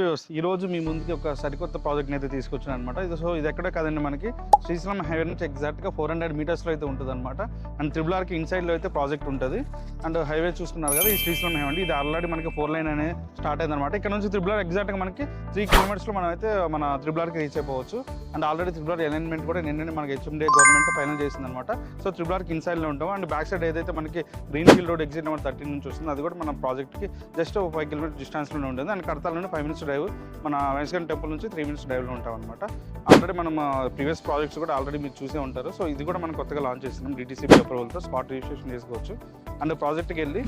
Viewers, ఈ రోజు మీ ముందుకి ఒక సరికొత్త ప్రాజెక్ట్ని అయితే తీసుకొచ్చాను అనమాట. ఇది ఎక్కడే కాదండి, మనకి శ్రీశైలం హైవే నుంచి ఎగ్జాక్ట్గా 400 మీటర్స్లో అయితే ఉంటుంది అనమాట. అండ్ త్రిబుల్ ఆర్కి ఇన్సైడ్లో అయితే ప్రాజెక్ట్ ఉంటుంది. అండ్ హైవే చూస్తున్నారు కదా, ఈ శ్రీశైలం హైవే అండి. ఇది ఆల్రెడీ మనకి 4 లైన్ అనేది స్టార్ట్ అయింది అనమాట. ఇక్కడ నుంచి త్రిబుల్ ఆర్ ఎగ్జాక్ట్గా మనకి 3 కిలోమీటర్స్లో మనం అయితే మన త్రిబుల్ ఆర్కి రీచ్ అయిపోవచ్చు. And already triple R alignment కూడా నిన్ననే మనకి హెచ్ఎండే గవర్నమెంట్ ఫైనల్ చేసింది అనమాట. సో త్రిబుల్ ఆర్కి ఇన్సైడ్లో ఉంటాం. అండ్ బ్యాక్ సైడ్ ఏదైతే మనకి green field road exit number 13 నుంచి వస్తుంది, అది కూడా మన ప్రాజెక్ట్కి జస్ట్ 5 కిలోమీటర్ డిస్టెన్స్లోనే ఉంటుంది. అండ్ కడతాల నుండి 5 మినిట్స్ డ్రైవ్, మన వెంకటేశ్వర టెంపుల్ నుంచి 3 మినిట్స్ డ్రైవ్లో ఉంటాం అనమాట. ఆల్రెడీ మనం ప్రీవియస్ ప్రాజెక్ట్స్ కూడా ఆల్రెడీ మీరు చూసే ఉంటారు. సో ఇది కూడా మనం కొత్తగా లాంచ్ చేస్తున్నాం. DTCP అప్రూవల్తో స్పాట్ రిజిస్ట్రేషన్ చేసుకోవచ్చు. అండ్ ప్రాజెక్ట్కి వెళ్ళి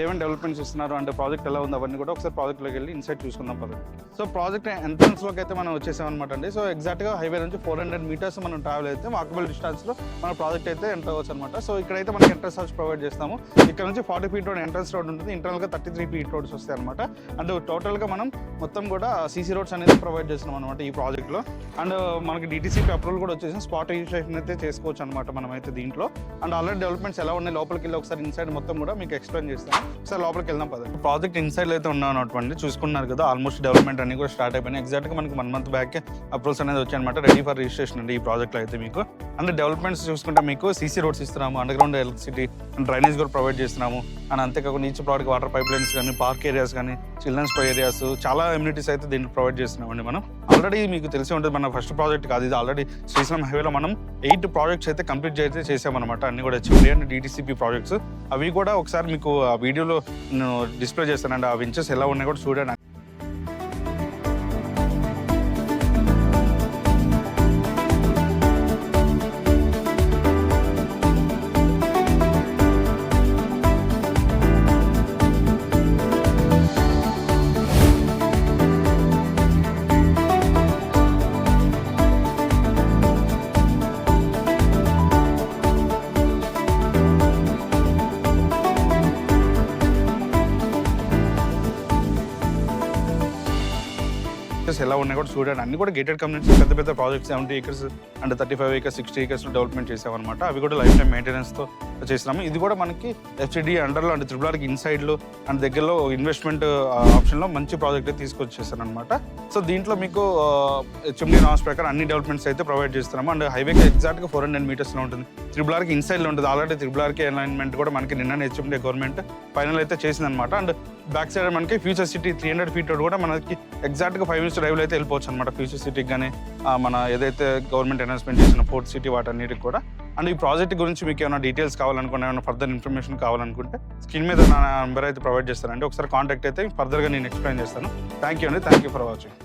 ఏమైనా డెవలప్మెంట్స్ ఇస్తున్నారు అంటే ప్రాజెక్ట్ ఎలా ఉంది అవన్నీ కూడా ఒకసారి ప్రాజెక్ట్లోకి వెళ్ళి ఇన్సైట్ చూసుకుందాం పదండి. సో ప్రాజెక్ట్ ఎంట్రన్స్లోకి అయితే మనం వచ్చేసాం అనమాట అండి. సో ఎగ్జాక్ట్గా హైవే నుంచి 400 మీటర్స్ మనం ట్రావెల్ అయితే వాకబుల్ డిస్టెన్స్లో మన ప్రాజెక్ట్ అయితే ఎంటర్ అవ్వచ్చు అనమాట. సో ఇక్కడైతే మనకి ఎంట్రన్స్ హౌస్ ప్రొవైడ్ చేస్తాము. ఇక్కడ నుంచి 40 ఫీట్ రోడ్ ఎంట్రన్స్ రోడ్ ఉంటుంది. ఇంటర్నల్గా 33 ఫీట్ రోడ్స్ వస్తాయి అనమాట. అండ్ టోటల్గా మనం మొత్తం కూడా CC రోడ్స్ అనేది ప్రొవైడ్ చేస్తున్నాం అనమాట ఈ ప్రాజెక్ట్లో. అండ్ మనకి DTCP అప్రూవల్ కూడా వచ్చేసి స్పాట్ రిజిస్ట్రేషన్ అయితే చేసుకోవచ్చు అనమాట మనమైతే దీంట్లో. అండ్ ఆల్రెడీ డెవలప్మెంట్స్ ఎలా ఉన్నాయి లోపలికి వెళ్ళి ఒకసారి ఇన్సైడ్ మొత్తం కూడా మీకు ఎక్స్ప్లెయిన్ చేస్తాను. ఒకసారి లోపలికి వెళ్దాం పదండి. ప్రాజెక్ట్ ఇన్సైడ్ అయితే ఉన్నామన్నటువంటి చూసుకున్నారు కదా, ఆల్మోస్ట్ డెవలప్మెంట్ అన్ని కూడా స్టార్ట్ అయిపోయినాయి. ఎగ్జాక్ట్గా మనకి 1 మంత్ బ్యాక్ అప్రూవల్స్ అనేది వచ్చాయి అనమాట. రెడీ ఫర్ రిజిస్ట్రేషన్ అండి ఈ ప్రాజెక్ట్లో అయితే మీకు. అండ్ డెవలప్మెంట్స్ చూసుకుంటే మీకు CC రోడ్స్ ఇస్తున్నాము, under ground electricity and drainage కూడా ప్రొవైడ్ చేస్తున్నాము. అండ్ అంతేకాకుండా ఈచ్ ప్లాట్కి వాటర్ పైప్ లైన్స్ కానీ, పార్క్ ఏరియాస్ కానీ, చిల్డ్రన్స్ ప్లే ఏరియాస్, చాలా ఎమ్యూనిటీస్ అయితే దీన్ని ప్రొవైడ్ చేస్తున్నామండి మనం. ఆల్రెడీ మీకు తెలిసి ఉంటుంది, మన ఫస్ట్ ప్రాజెక్ట్ కాదు ఇది. ఆల్రెడీ శ్రీశైలం హైవేలో మనం 8 ప్రాజెక్ట్స్ అయితే కంప్లీట్ అయితే చేసామన్నమాట. అన్ని కూడా HMD అండ్ DTCP ప్రాజెక్ట్స్. అవి కూడా ఒకసారి మీకు ఆ వీడియోలో నేను డిస్ప్లే చేస్తానండి. ఆ వెంచర్స్ ఎలా ఉన్నాయి కూడా చూడండి. ఎలా ఉన్నాయి కూడా చూడండి. అన్ని కూడా గేటెడ్ కమ్యూనిటీస్, పెద్ద పెద్ద projects 70 acres and 35 acres 60 acres development చేసామన్నమాట. అవి కూడా లైఫ్ టైం మెయింటెనెన్స్తో చేసినాము. ఇది కూడా మనకి FCD అండర్లో and triple Arki ఇన్సైడ్లో and దగ్గరలో ఇన్వెస్ట్మెంట్ ఆప్షన్లో మంచి ప్రాజెక్ట్ అయితే తీసుకొచ్చేసాను అనమాట. సో దీంట్లో మీకు HMD నామ్స్ ప్రకారం అన్ని డెవలప్మెంట్స్ అయితే ప్రొవైడ్ చేస్తున్నాము. అండ్ హైవేకి ఎగ్జాక్ట్గా 400 మీటర్స్లో ఉంటుంది. త్రిబుల్ ఆర్కి ఇన్సైడ్లో ఉంటుంది. ఆల్రెడీ త్రిబుల్ ఆర్కి అలైన్మెంట్ కూడా మనకి నిన్న HMD గవర్నమెంట్ ఫైనల్ అయితే చేసిందనమాట. అండ్ బ్యాక్ సైడ్ మనకి ఫ్యూచర్ సిటీ 300 ఫీట్ రోడ్ కూడా మనకి ఎగ్జాక్ట్గా 5 మినిట్స్ డ్రైవ్లో అయితే వెళ్ళిపోవచ్చు అనమాట. ఫ్యూచర్ సిటీకి కానీ మన ఏదైతే గవర్నమెంట్ అనౌన్స్మెంట్ చేసిన ఫోర్త్ సిటీ వాటన్నిటికి కూడా. అండ్ ఈ ప్రాజెక్ట్ గురించి మీకు ఏమైనా డీటెయిల్స్ కావాలనుకుంటే, ఏమైనా ఫర్దర్ ఇన్ఫర్మేషన్ కావాలనుకుంటే స్క్రీన్ మీద నా నెంబర్ అయితే ప్రొవైడ్ చేస్తానండి. ఒకసారి కాంటాక్ట్ అయితే ఫర్దర్గా నేను ఎక్స్ప్లెయిన్ చేస్తాను. థ్యాంక్ యూ అండి. Thank you for watching.